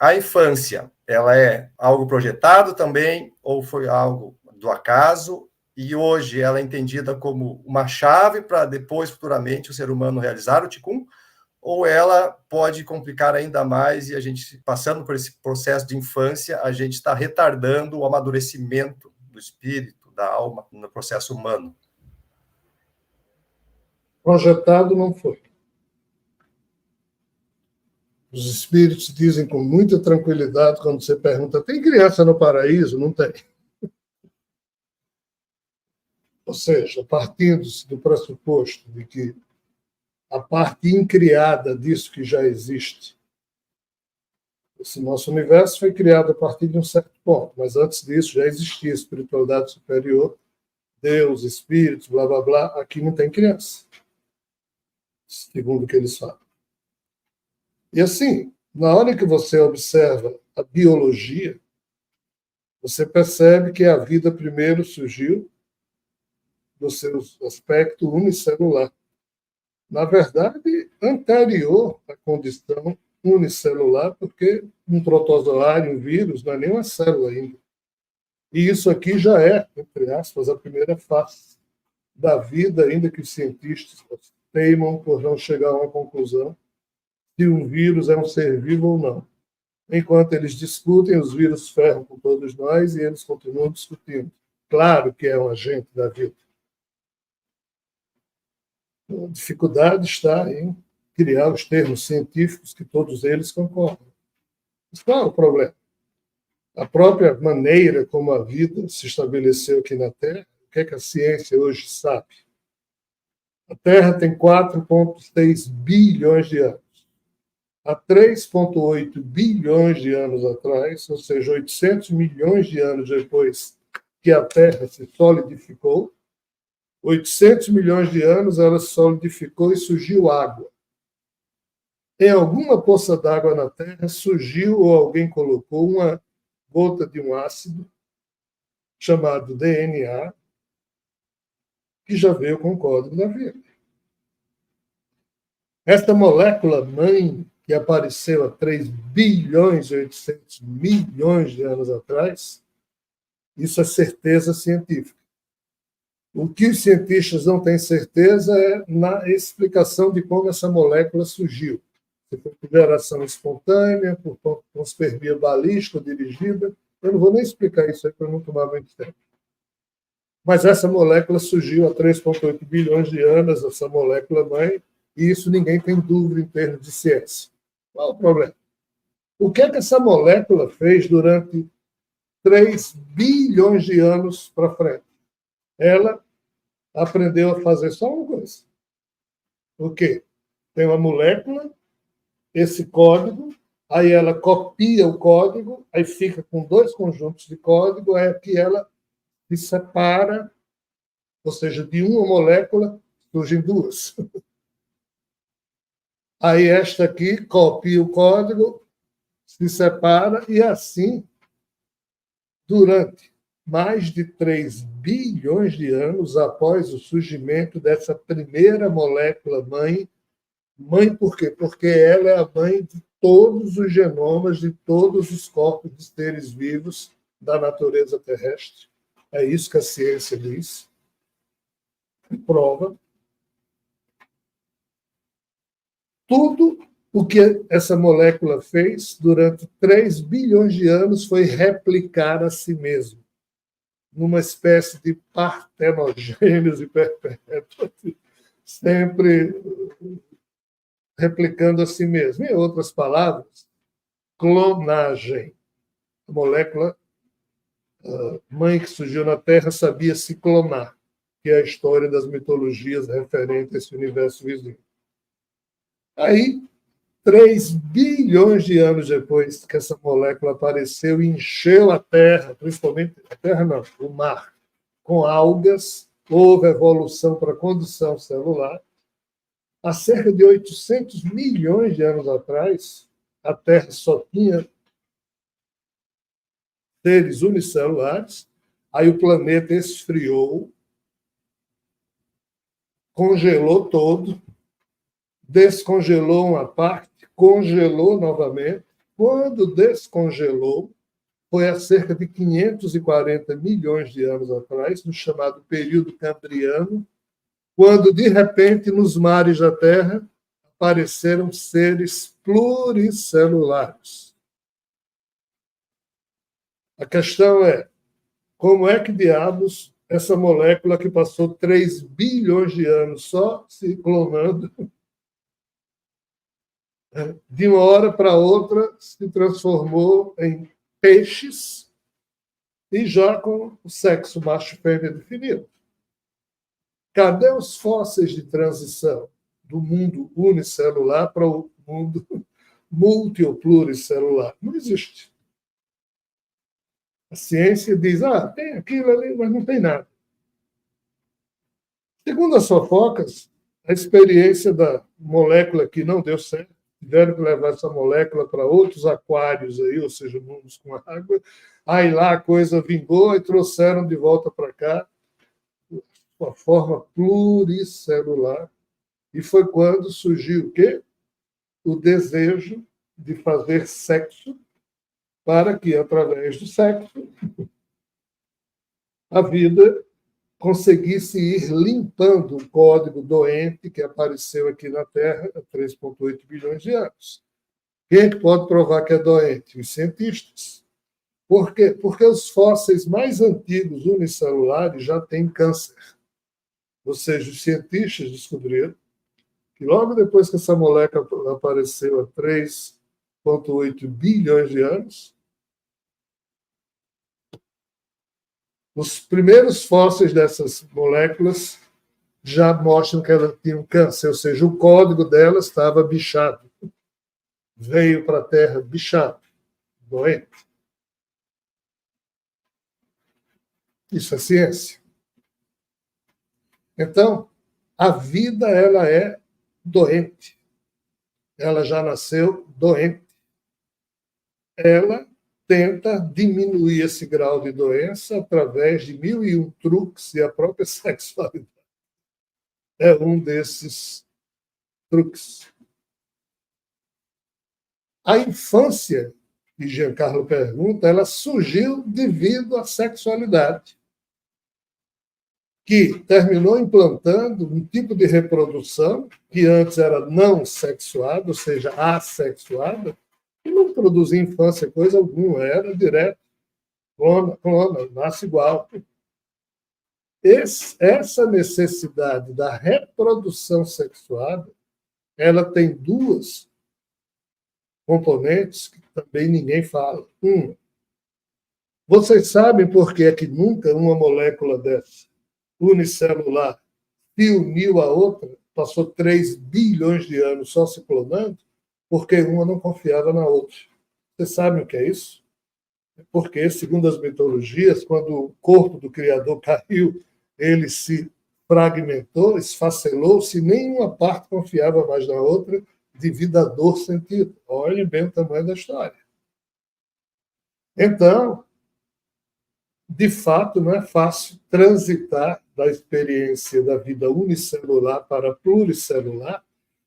a infância, ela é algo projetado também, ou foi algo do acaso, e hoje ela é entendida como uma chave para depois, futuramente, o ser humano realizar o Tikkun, ou ela pode complicar ainda mais e a gente, passando por esse processo de infância, a gente está retardando o amadurecimento do espírito, da alma, no processo humano? Projetado não foi. Os espíritos dizem com muita tranquilidade, quando você pergunta, tem criança no paraíso? Não tem. Ou seja, partindo-se do pressuposto de que a parte incriada disso que já existe, esse nosso universo foi criado a partir de um certo ponto, mas antes disso já existia espiritualidade superior, Deus, espíritos, blá, blá, blá. Aqui não tem criança, segundo o que eles falam. E assim, na hora que você observa a biologia, você percebe que a vida primeiro surgiu no seu aspecto unicelular. Na verdade, anterior à condição unicelular, porque um protozoário, um vírus, não é nem uma célula ainda. E isso aqui já é, entre aspas, a primeira face da vida, ainda que os cientistas teimam por não chegar a uma conclusão se um vírus é um ser vivo ou não. Enquanto eles discutem, os vírus ferram com todos nós e eles continuam discutindo. Claro que é um agente da vida. A dificuldade está em criar os termos científicos que todos eles concordam. Mas qual é o problema? A própria maneira como a vida se estabeleceu aqui na Terra, o que é que a ciência hoje sabe? A Terra tem 4,6 bilhões de anos. Há 3,8 bilhões de anos atrás, ou seja, 800 milhões de anos depois que a Terra se solidificou, 800 milhões de anos ela se solidificou e surgiu água. Em alguma poça d'água na Terra surgiu ou alguém colocou uma gota de um ácido chamado DNA, que já veio com o código da vida. Esta molécula mãe que apareceu há 3 bilhões e 800 milhões de anos atrás, isso é certeza científica. O que os cientistas não têm certeza é na explicação de como essa molécula surgiu. Se foi por geração espontânea, por panspermia balística dirigida, eu não vou nem explicar isso aí para não tomar muito tempo. Mas essa molécula surgiu há 3,8 bilhões de anos, essa molécula mãe, e isso ninguém tem dúvida em termos de ciência. Qual o problema? O que é que essa molécula fez durante 3 bilhões de anos para frente? Ela aprendeu a fazer só uma coisa. O quê? Tem uma molécula, esse código, aí ela copia o código, aí fica com 2 conjuntos de código, é que ela se separa, ou seja, de uma molécula surgem 2. Aí esta aqui copia o código, se separa, e assim, durante mais de 3 bilhões de anos após o surgimento dessa primeira molécula mãe. Mãe por quê? Porque ela é a mãe de todos os genomas de todos os corpos de seres vivos da natureza terrestre. É isso que a ciência diz. E prova. Tudo o que essa molécula fez durante 3 bilhões de anos foi replicar a si mesmo, numa espécie de partenogênese perpétua, sempre replicando a si mesmo. Em outras palavras, clonagem. A molécula mãe que surgiu na Terra sabia se clonar, que é a história das mitologias referente a esse universo vizinho. Aí, 3 bilhões de anos depois que essa molécula apareceu e encheu a Terra, principalmente a Terra não, o mar, com algas, houve evolução para a condição celular. Há cerca de 800 milhões de anos atrás, a Terra só tinha seres unicelulares, aí o planeta esfriou, congelou todo, descongelou uma parte, congelou novamente, quando descongelou, foi há cerca de 540 milhões de anos atrás, no chamado período Cambriano, quando, de repente, nos mares da Terra, apareceram seres pluricelulares. A questão é, como é que diabos essa molécula que passou 3 bilhões de anos só se clonando, de uma hora para outra se transformou em peixes e já com o sexo macho e fêmea definido? Cadê os fósseis de transição do mundo unicelular para o mundo multi ou pluricelular? Não existe. A ciência diz, tem aquilo ali, mas não tem nada. Segundo as fofocas, a experiência da molécula que não deu certo, tiveram que levar essa molécula para outros aquários, aí, ou seja, mundos com água, aí lá a coisa vingou e trouxeram de volta para cá uma forma pluricelular. E foi quando surgiu o quê? O desejo de fazer sexo para que, através do sexo, a vida conseguisse ir limpando o código doente que apareceu aqui na Terra há 3,8 bilhões de anos. Quem é que pode provar que é doente? Os cientistas. Por quê? Porque os fósseis mais antigos unicelulares já têm câncer. Ou seja, os cientistas descobriram que logo depois que essa molécula apareceu há 3,8 bilhões de anos, os primeiros fósseis dessas moléculas já mostram que elas tinham câncer, ou seja, o código delas estava bichado. Veio para a Terra bichado, doente. Isso é ciência. Então, a vida ela é doente. Ela já nasceu doente. Ela tenta diminuir esse grau de doença através de 1001 truques, e a própria sexualidade é um desses truques. A infância, que Giancarlo pergunta, ela surgiu devido à sexualidade, que terminou implantando um tipo de reprodução que antes era não sexuada, ou seja, assexuada, e não produzia infância coisa alguma, era direto, clona, nasce igual. Essa necessidade da reprodução sexuada, ela tem duas componentes que também ninguém fala. Vocês sabem por que é que nunca uma molécula dessa, unicelular, se uniu à outra, passou 3 bilhões de anos só se clonando? Porque uma não confiava na outra. Vocês sabem o que é isso? Porque, segundo as mitologias, quando o corpo do Criador caiu, ele se fragmentou, esfacelou-se, nenhuma parte confiava mais na outra, devido à dor sentida. Olhem bem o tamanho da história. Então, de fato, não é fácil transitar da experiência da vida unicelular para pluricelular,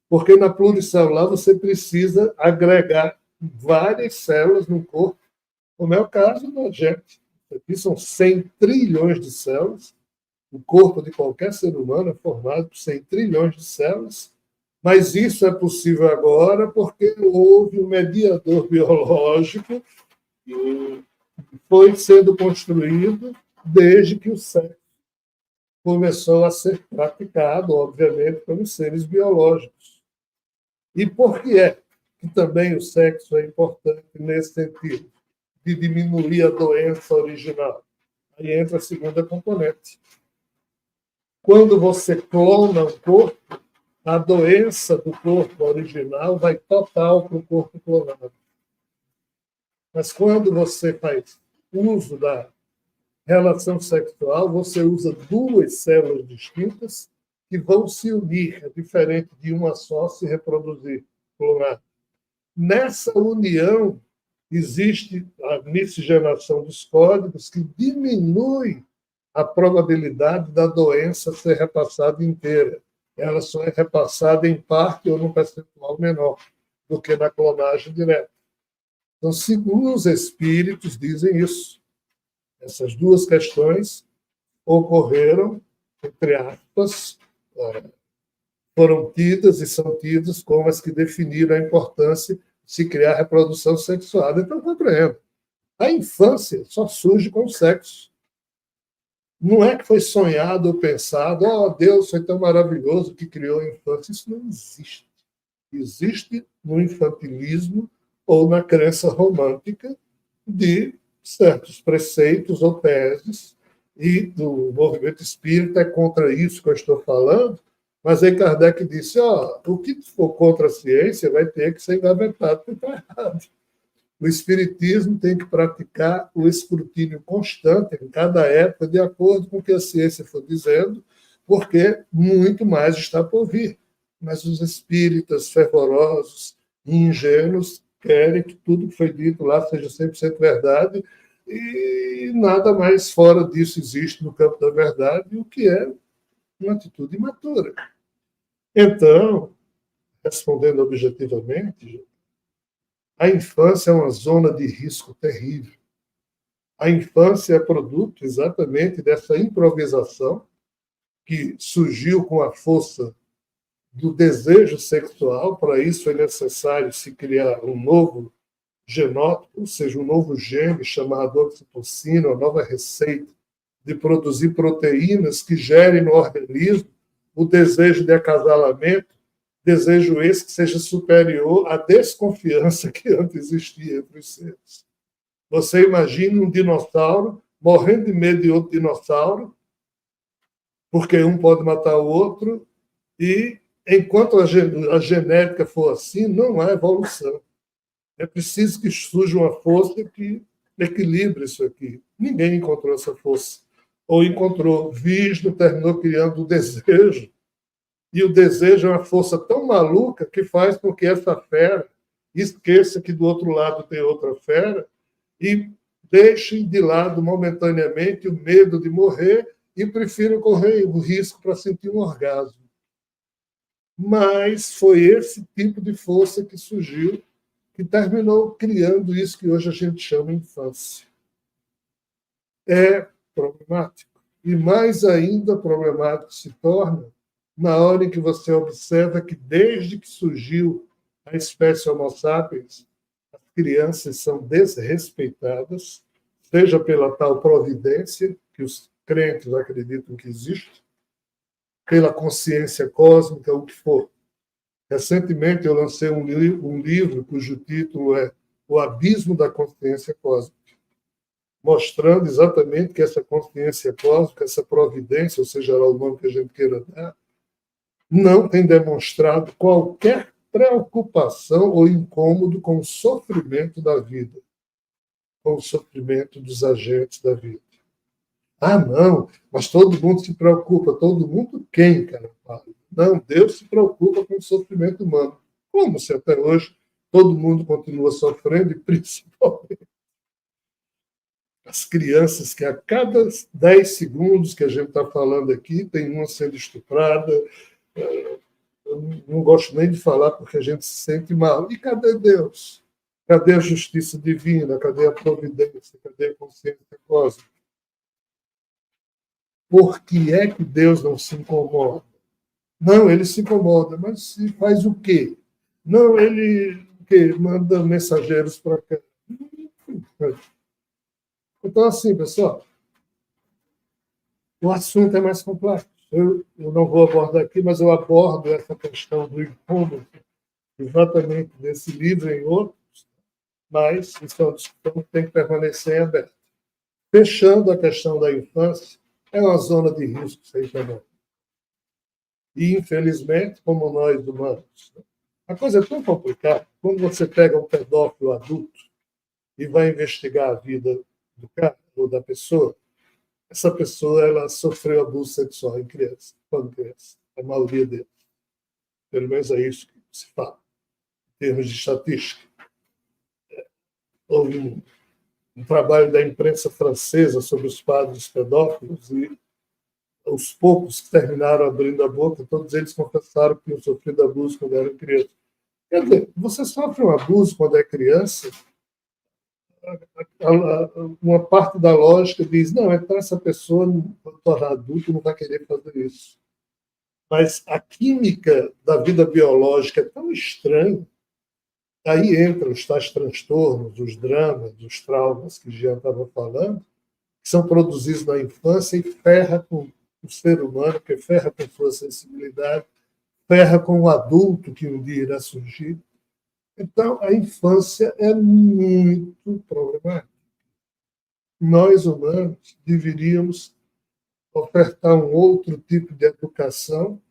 porque na pluricelular você precisa agregar várias células no corpo, como é o caso da gente. Aqui são 100 trilhões de células. O corpo de qualquer ser humano é formado por 100 trilhões de células, mas isso é possível agora porque houve um mediador biológico que foi sendo construído desde que o sexo começou a ser praticado, obviamente, pelos seres biológicos. E por que é que também o sexo é importante nesse sentido, de diminuir a doença original? Aí entra a segunda componente. Quando você clona o corpo, a doença do corpo original vai total para o corpo clonado. Mas quando você faz uso da relação sexual, você usa duas células distintas que vão se unir, é diferente de uma só se reproduzir, clonar. Nessa união, existe a miscigenação dos códigos que diminui a probabilidade da doença ser repassada inteira. Ela só é repassada em parte ou num percentual menor do que na clonagem direta. Então, os espíritos dizem isso. Essas duas questões ocorreram, entre aspas, foram tidas e são tidas como as que definiram a importância de se criar reprodução sexual. Então, compreendo. A infância só surge com o sexo. Não é que foi sonhado ou pensado, Deus foi tão maravilhoso que criou a infância. Isso não existe. Existe no infantilismo ou na crença romântica de certos preceitos ou teses, e do movimento espírita é contra isso que eu estou falando, mas aí Kardec disse, o que for contra a ciência vai ter que ser engavetado, porque está errado. O espiritismo tem que praticar o escrutínio constante em cada época, de acordo com o que a ciência for dizendo, porque muito mais está por vir. Mas os espíritas fervorosos e ingênuos querem que tudo que foi dito lá seja 100% verdade, e nada mais fora disso existe no campo da verdade, o que é uma atitude imatura. Então, respondendo objetivamente, a infância é uma zona de risco terrível. A infância é produto exatamente dessa improvisação que surgiu com a força do desejo sexual. Para isso é necessário se criar um novo genótipo, ou seja, um novo gene chamado oxitocina, uma nova receita de produzir proteínas que gerem no organismo o desejo de acasalamento, desejo esse que seja superior à desconfiança que antes existia entre os seres. Você imagina um dinossauro morrendo de medo de outro dinossauro, porque um pode matar o outro, e enquanto a genética for assim, não há evolução. É preciso que surja uma força que equilibre isso aqui. Ninguém encontrou essa força. Ou encontrou. Vishnu terminou criando o desejo. E o desejo é uma força tão maluca que faz com que essa fera esqueça que do outro lado tem outra fera e deixe de lado momentaneamente o medo de morrer e prefira correr o risco para sentir um orgasmo. Mas foi esse tipo de força que surgiu, que terminou criando isso que hoje a gente chama infância. É problemático. E mais ainda problemático se torna na hora em que você observa que, desde que surgiu a espécie Homo sapiens, as crianças são desrespeitadas, seja pela tal providência, que os crentes acreditam que existe, pela consciência cósmica, o que for. Recentemente eu lancei um livro cujo título é O Abismo da Consciência Cósmica, mostrando exatamente que essa consciência cósmica, essa providência, ou seja lá o nome que a gente queira dar, não tem demonstrado qualquer preocupação ou incômodo com o sofrimento da vida, com o sofrimento dos agentes da vida. Não, mas todo mundo se preocupa. Todo mundo quem, cara? Não, Deus se preocupa com o sofrimento humano. Como se até hoje todo mundo continua sofrendo, e principalmente as crianças, que a cada 10 segundos que a gente está falando aqui, tem uma sendo estuprada. Eu não gosto nem de falar porque a gente se sente mal. E cadê Deus? Cadê a justiça divina? Cadê a providência? Cadê a consciência cósmica? Por que é que Deus não se incomoda? Não, ele se incomoda, mas faz o quê? Não, ele manda mensageiros para cá. Então, assim, pessoal, o assunto é mais complexo. Eu não vou abordar aqui, mas eu abordo essa questão do incômodo exatamente nesse livro e em outros, mas isso é uma discussão que tem que permanecer aberta. Fechando a questão da infância, é uma zona de risco sem tamanho. E, infelizmente, como nós humanos, a coisa é tão complicada. Quando você pega um pedófilo adulto e vai investigar a vida do cara ou da pessoa, essa pessoa ela sofreu abuso sexual em criança, quando criança, a maioria deles. Pelo menos é isso que se fala, em termos de estatística. Houve um trabalho da imprensa francesa sobre os padres pedófilos e os poucos que terminaram abrindo a boca, todos eles confessaram que tinham sofrido abuso quando eram crianças. Quer dizer, você sofre um abuso quando é criança, uma parte da lógica diz, não, então essa pessoa, quando tornar adulto, não vai querer fazer isso. Mas a química da vida biológica é tão estranha, aí entram os tais transtornos, os dramas, os traumas que Jean estava falando, que são produzidos na infância e ferra com o ser humano, que ferra com sua sensibilidade, ferra com o adulto que um dia irá surgir. Então, a infância é muito problemática. Nós, humanos, deveríamos ofertar um outro tipo de educação,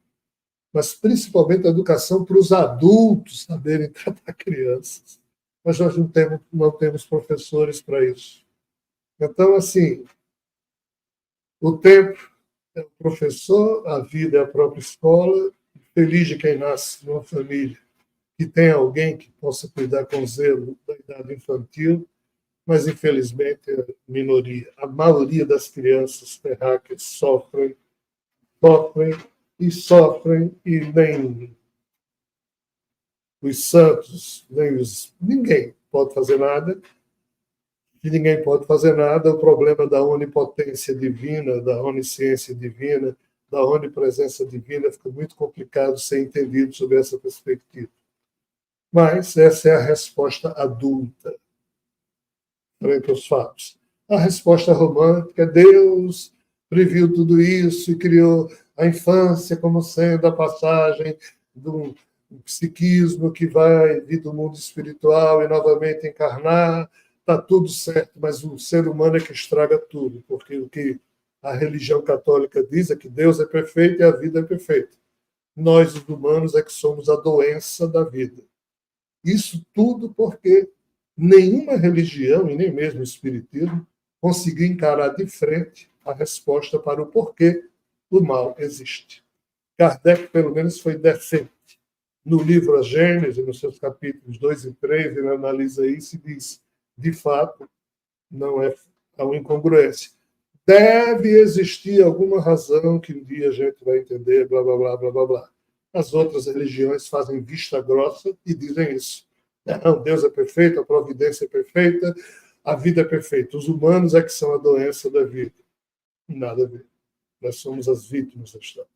mas principalmente a educação para os adultos saberem tratar crianças. Mas nós não temos professores para isso. Então, assim, o tempo é o professor, a vida é a própria escola, feliz de quem nasce numa família que tem alguém que possa cuidar com zelo da idade infantil, mas, infelizmente, é a minoria. A maioria das crianças terráqueas sofrem, e nem os santos, ninguém pode fazer nada, e ninguém pode fazer nada. O problema da onipotência divina, da onisciência divina, da onipresença divina fica muito complicado ser entendido sob essa perspectiva. Mas essa é a resposta adulta frente aos fatos. A resposta romântica, Deus previu tudo isso e criou a infância como sendo a passagem de um psiquismo que vai vir do mundo espiritual e novamente encarnar. Está tudo certo, mas o ser humano é que estraga tudo, porque o que a religião católica diz é que Deus é perfeito e a vida é perfeita. Nós, os humanos, é que somos a doença da vida. Isso tudo porque nenhuma religião, e nem mesmo o espiritismo, conseguiu encarar de frente a resposta para o porquê o mal existe. Kardec, pelo menos, foi decente. No livro A Gênese, nos seus capítulos 2 e 3, ele analisa isso e diz, de fato, não é uma incongruência. Deve existir alguma razão que um dia a gente vai entender, blá, blá, blá, blá, blá, blá. As outras religiões fazem vista grossa e dizem isso. Não, Deus é perfeito, a providência é perfeita, a vida é perfeita. Os humanos é que são a doença da vida. Nada a ver. Nós somos as vítimas da história.